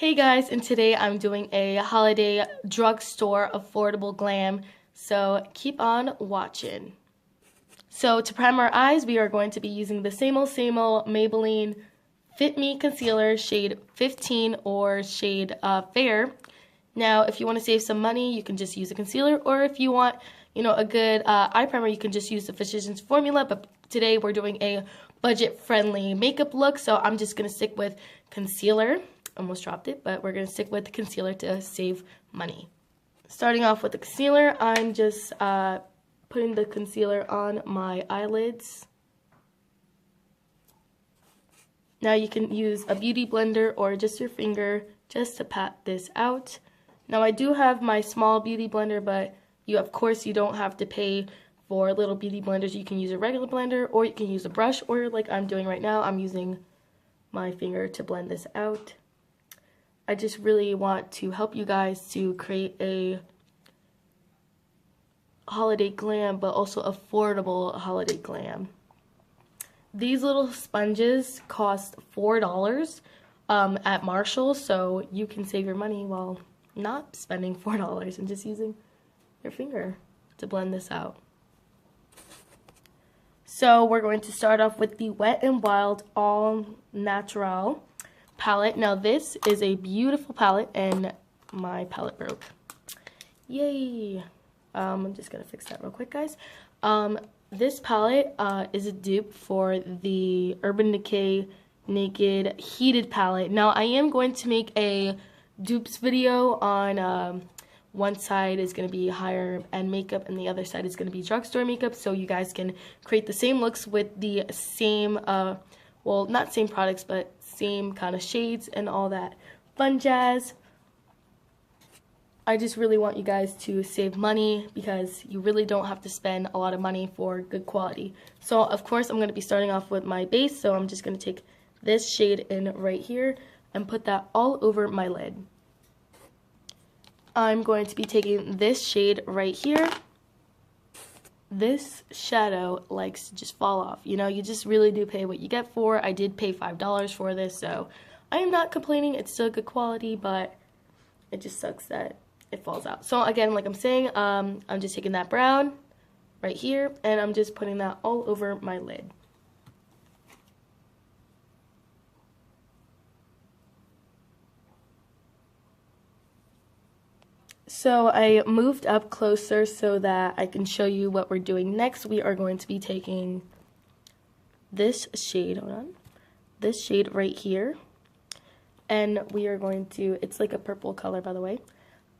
Hey guys, and today I'm doing a holiday drugstore affordable glam, so keep on watching. So to prime our eyes, we are going to be using the same old Maybelline Fit Me Concealer shade 15 or shade Fair. Now, if you want to save some money, you can just use a concealer, or if you want, a good eye primer, you can just use the Physicians Formula, but today we're doing a budget-friendly makeup look, so I'm just going to stick with concealer. Almost dropped it, but we're going to stick with the concealer to save money. Starting off with the concealer, I'm just putting the concealer on my eyelids. Now you can use a beauty blender or just your finger just to pat this out. Now I do have my small beauty blender, but of course you don't have to pay for little beauty blenders. You can use a regular blender, or you can use a brush, or like I'm doing right now, I'm using my finger to blend this out. I just really want to help you guys to create a holiday glam, but also affordable holiday glam. These little sponges cost $4 at Marshall's, so you can save your money while not spending $4 and just using your finger to blend this out. So we're going to start off with the Wet n Wild All Natural palette. Now this is a beautiful palette, and my palette broke. Yay! I'm just gonna fix that real quick, guys. This palette is a dupe for the Urban Decay Naked Heated palette. Now I am going to make a dupes video on one side is going to be higher end makeup and the other side is going to be drugstore makeup, so you guys can create the same looks with the same well, not same products, but same kind of shades and all that fun jazz. I just really want you guys to save money because you really don't have to spend a lot of money for good quality. So of course I'm going to be starting off with my base, so I'm just going to take this shade in right here and put that all over my lid. I'm going to be taking this shade right here. This shadow likes to just fall off. You just really do pay what you get for. I did pay $5 for this, so I am not complaining. It's still good quality, but it just sucks that it falls out. So again, like I'm saying, I'm just taking that brown right here, and I'm just putting that all over my lid. So I moved up closer so that I can show you what we're doing next. We are going to be taking this shade, this shade right here, and we are going to, it's like a purple color, by the way.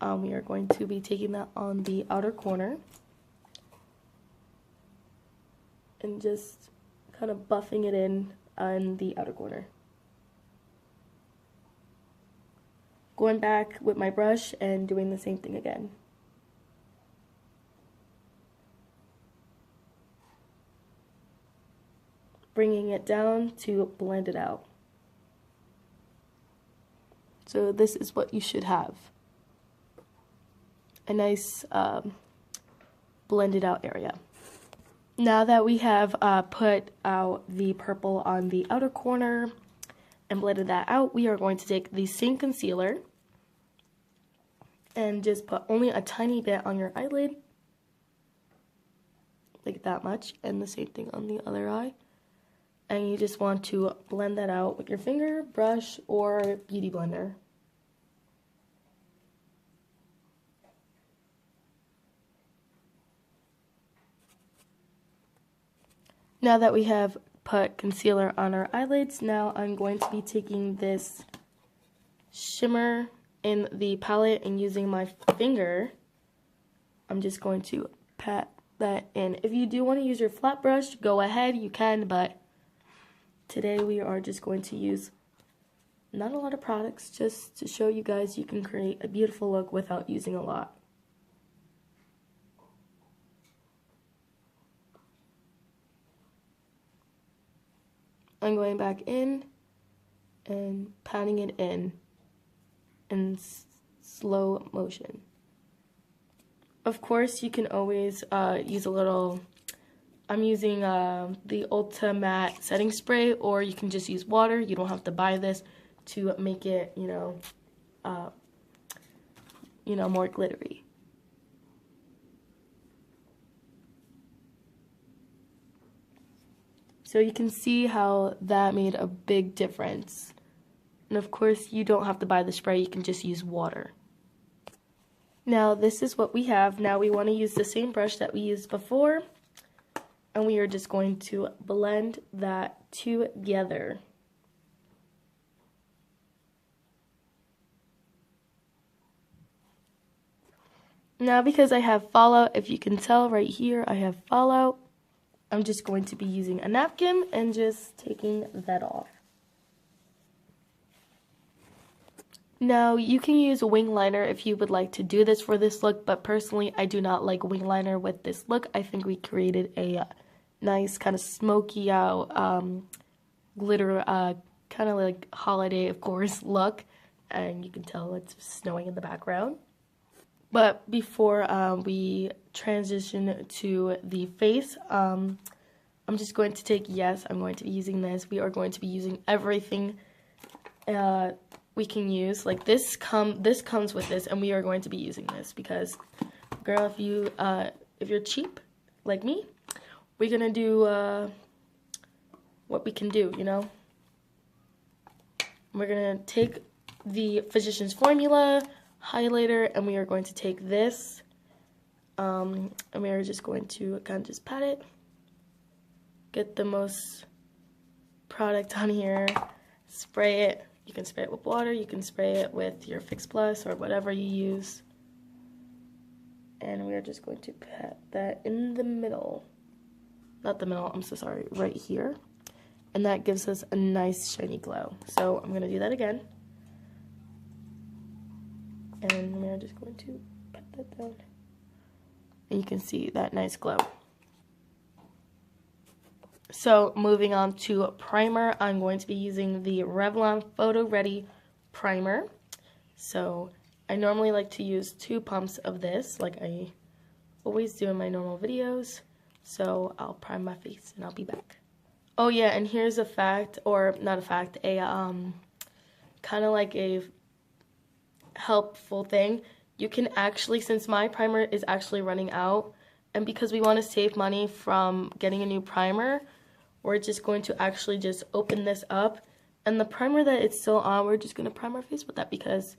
We are going to be taking that on the outer corner and just kind of buffing it in on the outer corner. Going back with my brush and doing the same thing again. Bringing it down to blend it out. So this is what you should have. A nice blended out area. Now that we have put out the purple on the outer corner and blended that out, we are going to take the same concealer and just put only a tiny bit on your eyelid, like that much, and the same thing on the other eye. And you just want to blend that out with your finger, brush, or beauty blender. Now that we have put concealer on our eyelids, now I'm going to be taking this shimmer in the palette and using my finger, I'm just going to pat that in. If you do want to use your flat brush, go ahead, you can, but today we are just going to use not a lot of products, just to show you guys you can create a beautiful look without using a lot. I'm going back in and patting it in slow motion. Of course, you can always use a little, I'm using the Ulta Matte setting spray, or you can just use water. You don't have to buy this to make it, you know, more glittery. So you can see how that made a big difference. And of course, you don't have to buy the spray, you can just use water. Now this is what we have. Now we want to use the same brush that we used before, and we are just going to blend that together. Now because I have fallout, if you can tell right here, I have fallout. I'm just going to be using a napkin and just taking that off. Now you can use a wing liner if you would like to do this for this look, but personally I do not like wing liner with this look. I think we created a nice kind of smoky out glitter kind of like holiday, of course, look, and you can tell it's snowing in the background. But before we transition to the face, I'm just going to take, yes, I'm going to be using this. We are going to be using everything we can use. Like this comes with this, and we are going to be using this because, girl, if you're cheap like me, we're gonna do what we can do, you know. We're gonna take the Physicians Formula highlighter, and we are going to take this, and we are just going to kind of just pat it, get the most product on here, spray it. You can spray it with water, you can spray it with your Fix Plus or whatever you use, and we are just going to pat that in the middle, not the middle, I'm so sorry, right here, and that gives us a nice shiny glow. So I'm going to do that again. And we're just going to pat that down. And you can see that nice glow. So moving on to primer, I'm going to be using the Revlon Photo Ready Primer. So I normally like to use 2 pumps of this, like I always do in my normal videos. So I'll prime my face and I'll be back. Oh yeah, and here's a fact, or not a fact, a kind of like a helpful thing. You can actually, since my primer is actually running out, and because we want to save money from getting a new primer, we're just going to actually just open this up, and the primer that it's still on, we're just going to prime our face with that because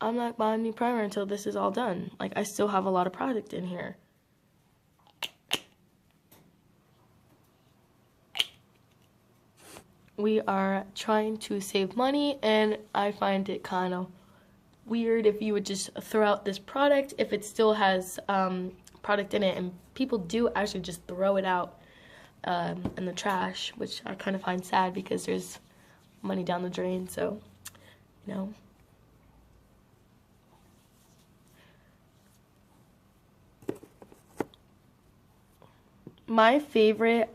I'm not buying a new primer until this is all done. Like, I still have a lot of product in here. We are trying to save money, and I find it kind of weird if you would just throw out this product if it still has product in it, and people do actually just throw it out in the trash, which I kind of find sad because there's money down the drain. So, you know. My favorite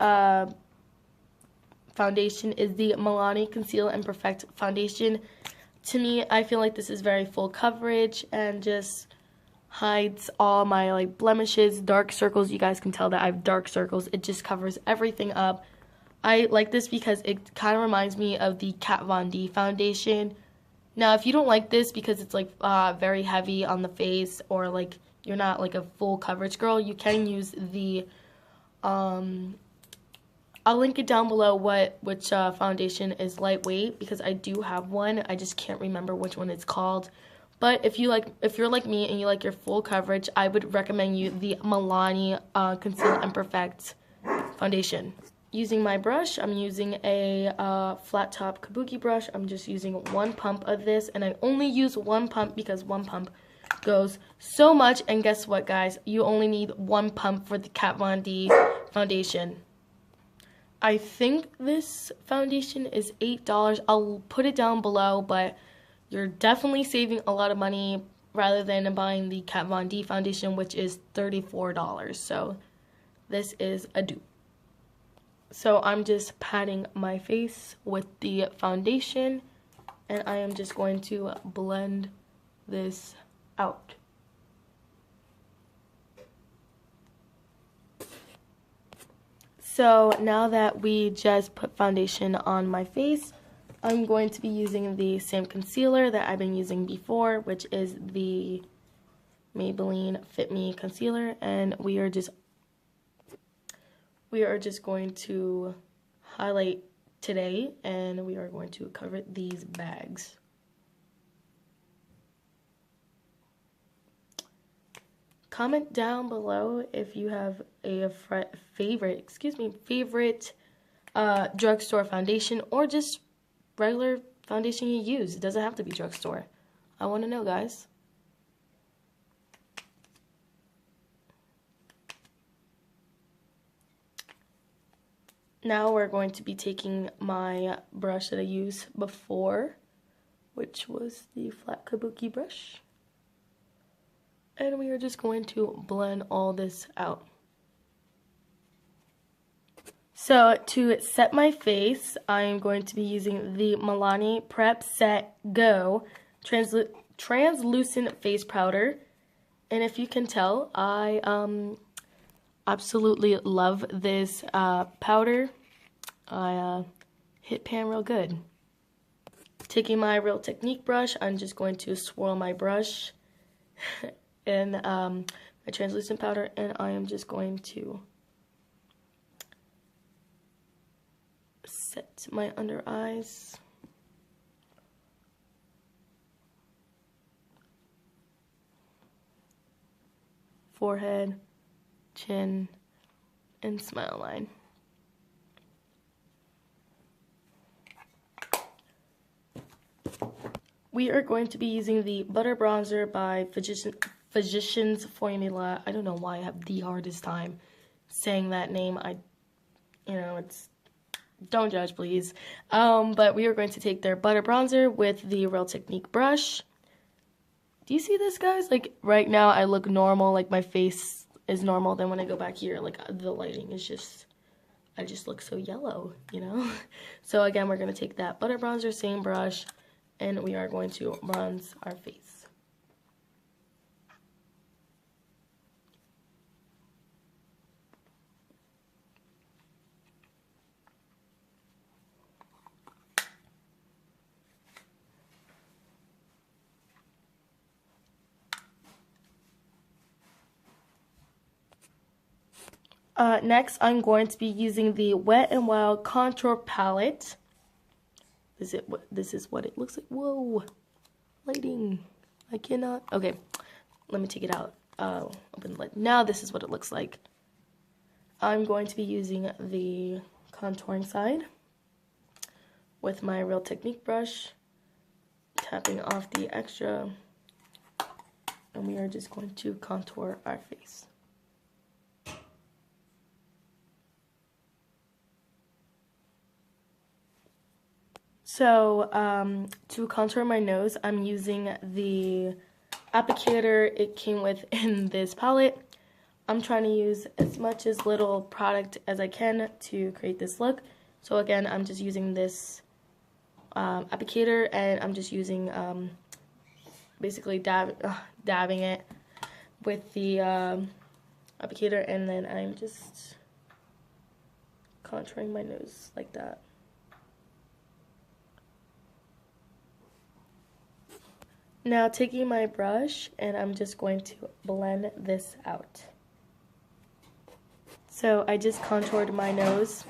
foundation is the Milani Conceal and Perfect Foundation. To me, I feel like this is very full coverage and just hides all my like blemishes, dark circles. You guys can tell that I have dark circles. It just covers everything up. I like this because it kind of reminds me of the Kat Von D foundation. Now, if you don't like this because it's like very heavy on the face, or like you're not like a full coverage girl, you can use the I'll link it down below which foundation is lightweight, because I do have one. I just can't remember which one it's called. But if you're like me and you like your full coverage, I would recommend you the Milani Conceal and Perfect foundation. Using my brush, I'm using a flat top kabuki brush. I'm just using 1 pump of this, and I only use 1 pump because 1 pump goes so much. And guess what, guys? You only need 1 pump for the Kat Von D foundation. I think this foundation is $8. I'll put it down below, but you're definitely saving a lot of money rather than buying the Kat Von D foundation, which is $34. So this is a dupe. So I'm just patting my face with the foundation, and I am just going to blend this out. So now that we just put foundation on my face, I'm going to be using the same concealer that I've been using before, which is the Maybelline Fit Me concealer, and we are just going to highlight today, and we are going to cover these bags. Comment down below if you have a favorite drugstore foundation, or just regular foundation you use. It doesn't have to be drugstore. I want to know, guys. Now we're going to be taking my brush that I used before, which was the flat kabuki brush, and we are just going to blend all this out. So to set my face, I am going to be using the Milani Prep Set Go translucent face powder. And if you can tell, I absolutely love this powder. I hit pan real good. Taking my Real Technique brush, I'm just going to swirl my brush in my translucent powder, and I am just going to set my under eyes. Forehead, chin, and smile line. We are going to be using the Butter Bronzer by Physicians Formula. I don't know why I have the hardest time saying that name. It's, don't judge, please. But we are going to take their Butter Bronzer with the Real Technique brush. Do you see this, guys? Like, right now I look normal, like my face is normal. Then when I go back here, like, the lighting is just, I just look so yellow, you know? So again, we're going to take that Butter Bronzer, same brush, and we are going to bronze our face. Next, I'm going to be using the Wet n Wild Contour Palette. This is what it looks like. Whoa, lighting. I cannot. Okay, let me take it out. Open the lid. Now this is what it looks like. I'm going to be using the contouring side with my Real Technique brush, tapping off the extra, and we are just going to contour our face. So, to contour my nose, I'm using the applicator it came with in this palette. I'm trying to use as much as little product as I can to create this look. So again, I'm just using this applicator, and I'm just using, basically dabbing it with the applicator, and then I'm just contouring my nose like that. Now taking my brush, and I'm just going to blend this out. So I just contoured my nose.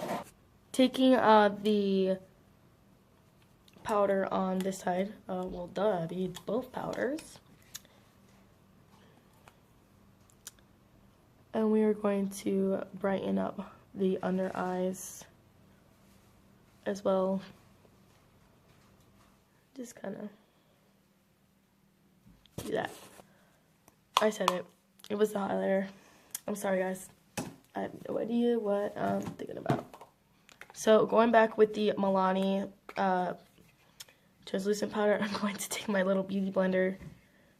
Taking the powder on this side, well duh, it needs both powders. And we are going to brighten up the under eyes as well. Just kind of do that. I said it. It was the highlighter. I'm sorry, guys. I have no idea what I'm thinking about. So going back with the Milani translucent powder, I'm going to take my little beauty blender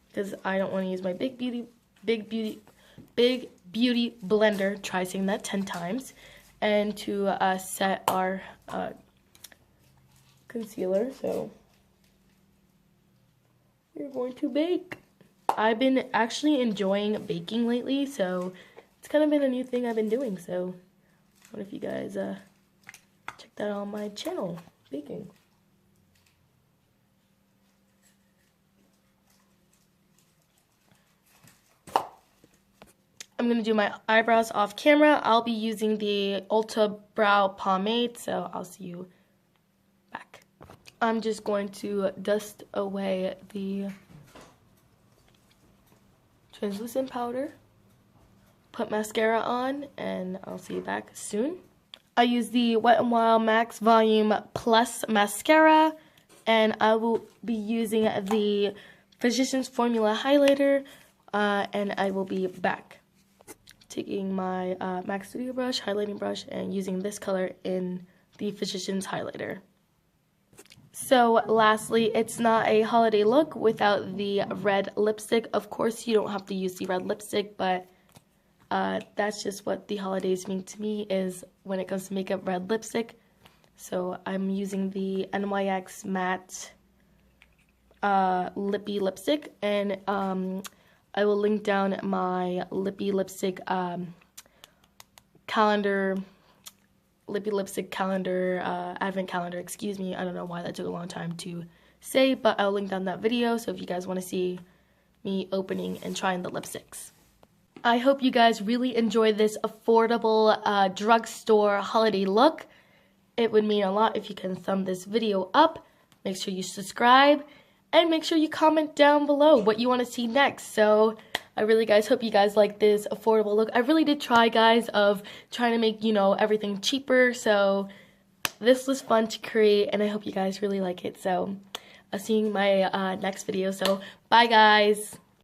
because I don't want to use my big beauty blender. Try saying that 10 times. And to set our concealer. So we're going to bake. I've been actually enjoying baking lately, so it's kind of been a new thing I've been doing. So what if you guys check that out on my channel, baking. I'm going to do my eyebrows off camera. I'll be using the Ulta Brow Pomade, so I'll see you back. I'm just going to dust away the translucent powder, put mascara on, and I'll see you back soon. I use the Wet n Wild Max Volume Plus Mascara, and I will be using the Physicians Formula Highlighter, and I will be back. Taking my MAC Studio brush, highlighting brush, and using this color in the Physicians Highlighter. So lastly, it's not a holiday look without the red lipstick. Of course, you don't have to use the red lipstick, but that's just what the holidays mean to me, is when it comes to makeup, red lipstick. So I'm using the NYX Matte Lippy Lipstick, and I will link down my Lippy Lipstick calendar, advent calendar, excuse me. I don't know why that took a long time to say, but I'll link down that video, so if you guys want to see me opening and trying the lipsticks. I hope you guys really enjoy this affordable drugstore holiday look. It would mean a lot if you can thumb this video up. Make sure you subscribe, and make sure you comment down below what you want to see next. So I really, guys, hope you guys like this affordable look. I really did try, guys, of trying to make, you know, everything cheaper. So this was fun to create, and I hope you guys really like it. So I'll see you in my next video. So bye, guys.